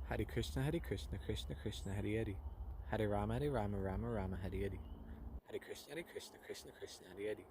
Hare Krishna, Krishna Krishna, Hare Hare. Hare Rama, Rama Rama, Hare Hare. Hare Krishna, Krishna Krishna, Hare Hare.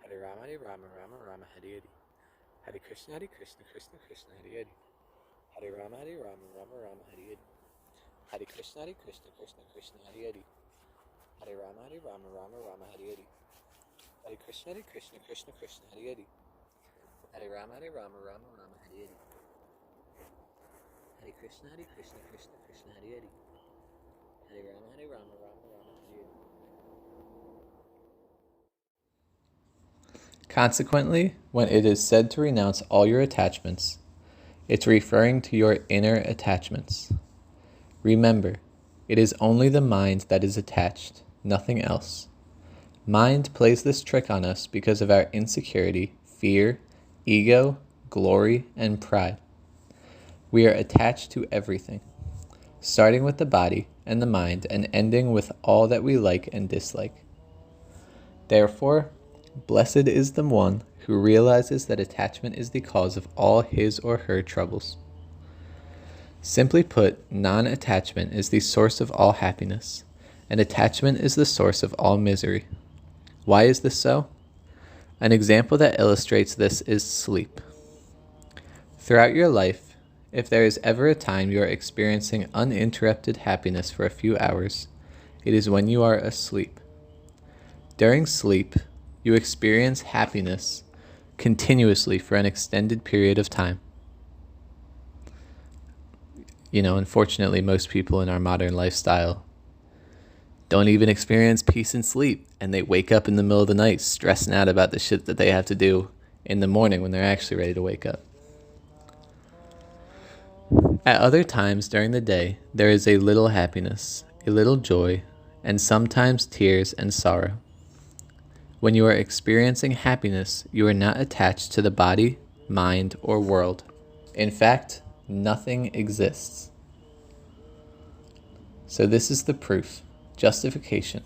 Hare Rama, Rama Hare Hare. Hare Krishna, Krishna Krishna, Hare Hare. Hare Rama, Rama Hare Hare. Hare Krishna, Krishna Krishna, Hare Hare. Hare Rama, Rama Hare Hare. Hare Krishna, Krishna Krishna, Hare Hare. Hare Rama, Rama Hare Hare. Hare Krishna, Krishna Krishna, Hare Hare. Hare Rama, Rama Hare Hare. Consequently, when it is said to renounce all your attachments, it's referring to your inner attachments. Remember, it is only the mind that is attached, nothing else. Mind plays this trick on us because of our insecurity, fear, ego, glory, and pride. We are attached to everything, starting with the body and the mind and ending with all that we like and dislike. Therefore, blessed is the one who realizes that attachment is the cause of all his or her troubles. Simply put, non-attachment is the source of all happiness, and attachment is the source of all misery. Why is this so? An example that illustrates this is sleep. Throughout your life, if there is ever a time you are experiencing uninterrupted happiness for a few hours, it is when you are asleep. During sleep, you experience happiness continuously for an extended period of time. Unfortunately, most people in our modern lifestyle don't even experience peace and sleep, and they wake up in the middle of the night stressing out about the shit that they have to do in the morning when they're actually ready to wake up. At other times during the day, there is a little happiness, a little joy, and sometimes tears and sorrow. When you are experiencing happiness, you are not attached to the body, mind, or world. In fact, nothing exists. So this is the proof, justification,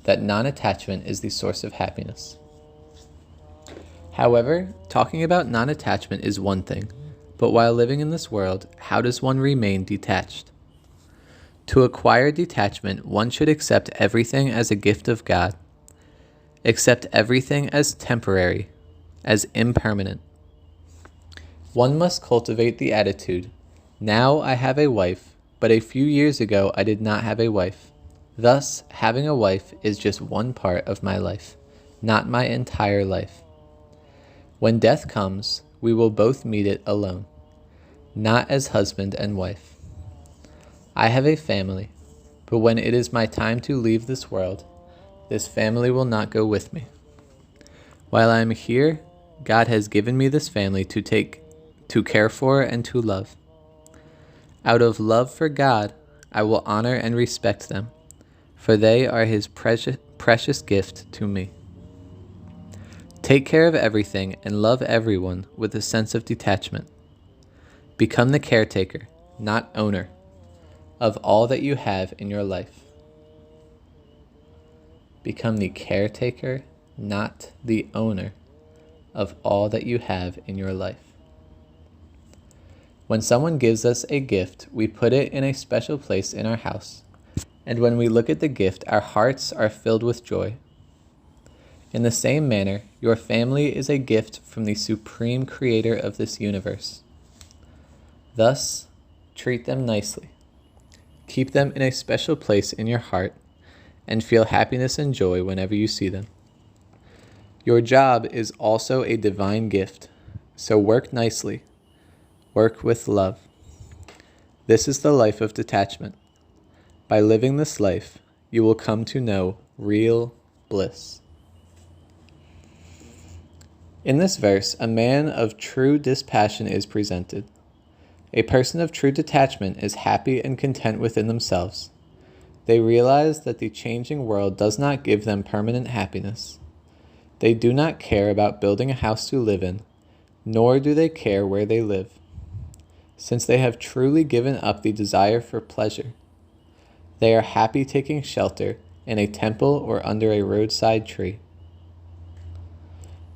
that non-attachment is the source of happiness. However, talking about non-attachment is one thing, but while living in this world, how does one remain detached? To acquire detachment, one should accept everything as a gift of God. Accept everything as temporary, as impermanent. One must cultivate the attitude, now I have a wife, but a few years ago I did not have a wife. Thus, having a wife is just one part of my life, not my entire life. When death comes, we will both meet it alone, not as husband and wife. I have a family, but when it is my time to leave this world, this family will not go with me. While I am here, God has given me this family to care for and to love. Out of love for God, I will honor and respect them, for they are His precious gift to me. Take care of everything and love everyone with a sense of detachment. Become the caretaker, not owner, of all that you have in your life. Become the caretaker, not the owner, of all that you have in your life. When someone gives us a gift, we put it in a special place in our house, and when we look at the gift, our hearts are filled with joy. In the same manner, your family is a gift from the supreme creator of this universe. Thus, treat them nicely. Keep them in a special place in your heart, and feel happiness and joy whenever you see them. Your job is also a divine gift, so work nicely. Work with love. This is the life of detachment. By living this life, you will come to know real bliss. In this verse, a man of true dispassion is presented. A person of true detachment is happy and content within themselves. They realize that the changing world does not give them permanent happiness. They do not care about building a house to live in, nor do they care where they live, since they have truly given up the desire for pleasure. They are happy taking shelter in a temple or under a roadside tree.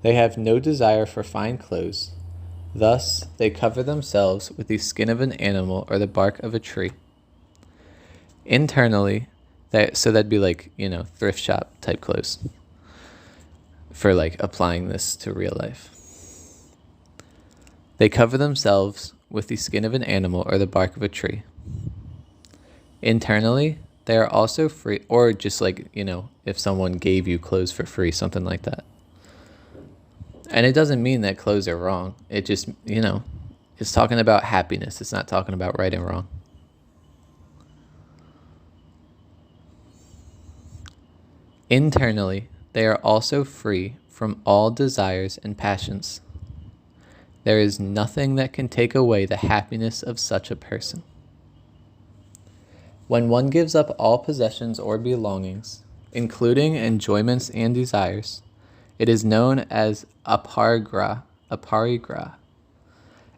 They have no desire for fine clothes, Thus, they cover themselves with the skin of an animal or the bark of a tree. Internally, so that'd be like, thrift shop type clothes for like applying this to real life. They cover themselves with the skin of an animal or the bark of a tree. Internally, they are also free, or just like, if someone gave you clothes for free, something like that. And it doesn't mean that clothes are wrong. It just, it's talking about happiness. It's not talking about right and wrong. Internally, they are also free from all desires and passions. There is nothing that can take away the happiness of such a person. When one gives up all possessions or belongings, including enjoyments and desires, it is known as aparigraha.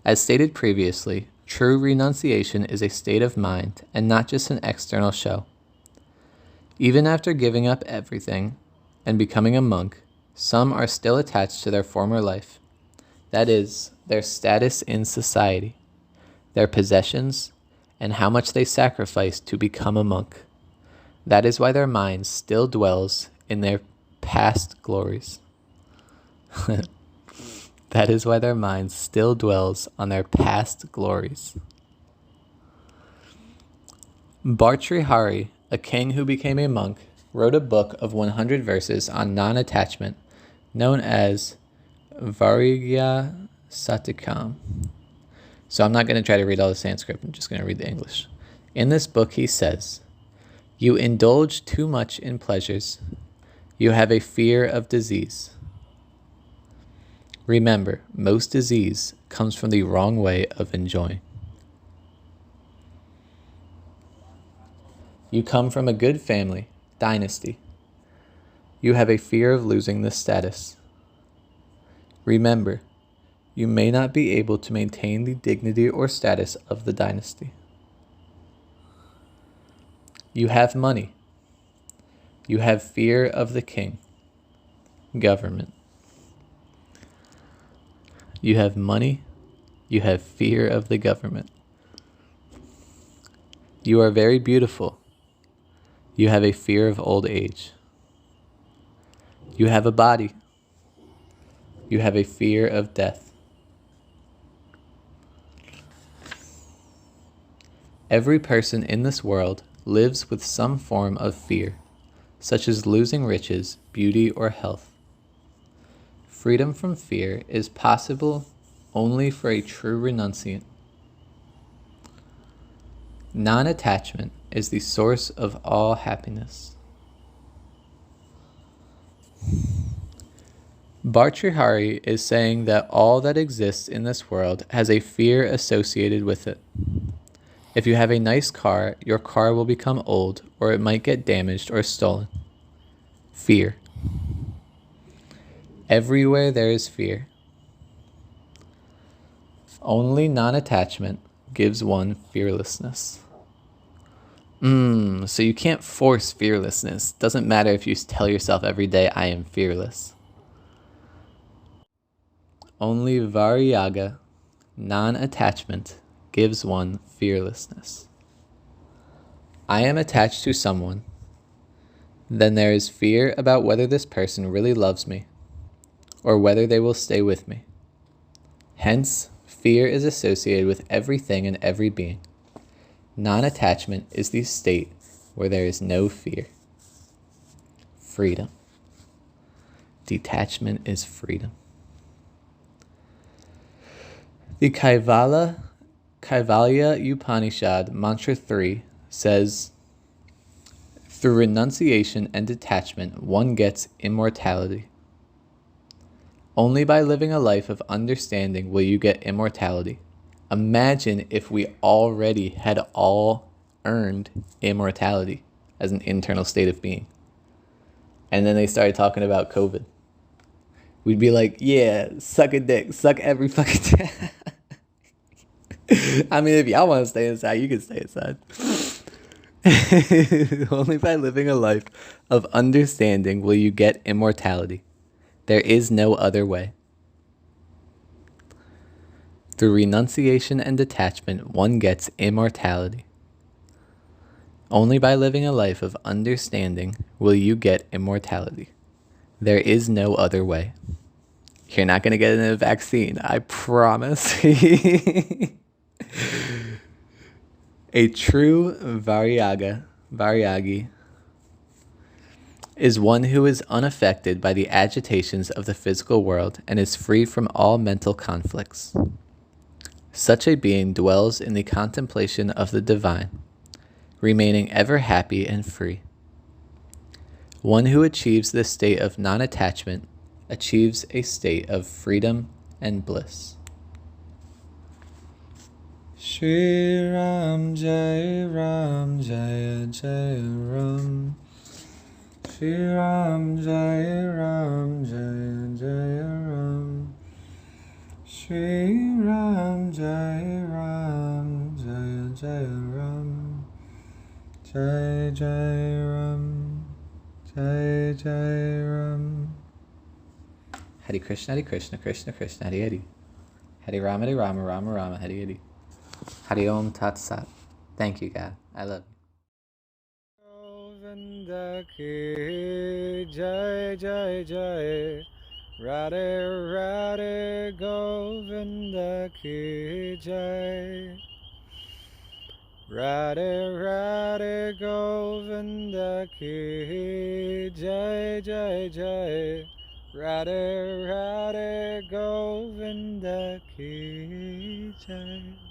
As stated previously, true renunciation is a state of mind and not just an external show. Even after giving up everything and becoming a monk, some are still attached to their former life. That is, their status in society, their possessions, and how much they sacrificed to become a monk. That is why their mind still dwells in their past glories. That is why their mind still dwells on their past glories. Bhartrihari, a king who became a monk, wrote a book of 100 verses on non-attachment known as Vairagya Satikam. So I'm not going to try to read all the Sanskrit, I'm just going to read the English. In this book he says, "You indulge too much in pleasures. You have a fear of disease. Remember, most disease comes from the wrong way of enjoying. You come from a good family, dynasty. You have a fear of losing this status. Remember, you may not be able to maintain the dignity or status of the dynasty. You have money. You have fear of the king, government. You have money. You have fear of the government. You are very beautiful. You have a fear of old age. You have a body. You have a fear of death. Every person in this world lives with some form of fear, such as losing riches, beauty, or health. Freedom from fear is possible only for a true renunciant. Non-attachment is the source of all happiness." Bhartrihari is saying that all that exists in this world has a fear associated with it. If you have a nice car, your car will become old, or it might get damaged or stolen. Fear. Everywhere there is fear. Only non-attachment gives one fearlessness. So you can't force fearlessness. Doesn't matter if you tell yourself every day, "I am fearless." Only Vairagya, non-attachment, gives one fearlessness. I am attached to someone. Then there is fear about whether this person really loves me, or whether they will stay with me. Hence, fear is associated with everything and every being. Non-attachment is the state where there is no fear. Freedom. Detachment is freedom. The Kaivalya Upanishad, Mantra 3, says, "Through renunciation and detachment, one gets immortality. Only by living a life of understanding will you get immortality." Imagine if we already had all earned immortality as an internal state of being. And then they started talking about COVID. We'd be like, yeah, suck a dick, suck every fucking dick. I mean, if y'all want to stay inside, you can stay inside. Only by living a life of understanding will you get immortality. There is no other way. Through renunciation and detachment, one gets immortality. Only by living a life of understanding will you get immortality. There is no other way. You're not going to get a vaccine, I promise. A true Vairagi, is one who is unaffected by the agitations of the physical world and is free from all mental conflicts. Such a being dwells in the contemplation of the divine, remaining ever happy and free. One who achieves this state of non-attachment achieves a state of freedom and bliss. Shri Ram Jai Ram Jaya Jaya Ram. Shri Ram Jai Ram Jaya Jaya Ram. Shri Ram Jai Ram Jaya Jaya Ram. Jai Jai Ram Jai Jai Ram. Hare Krishna, Krishna Krishna, Hare Hare. Hare Rama, Rama Rama, Hare Hare. Hari Om Tat Sat. Thank you, God. I love you. Govinda ki jai jai jai. Radhe Radhe Govinda ki jai. Radhe Radhe Govinda ki jai jai jai. Radhe Radhe Govinda ki jai.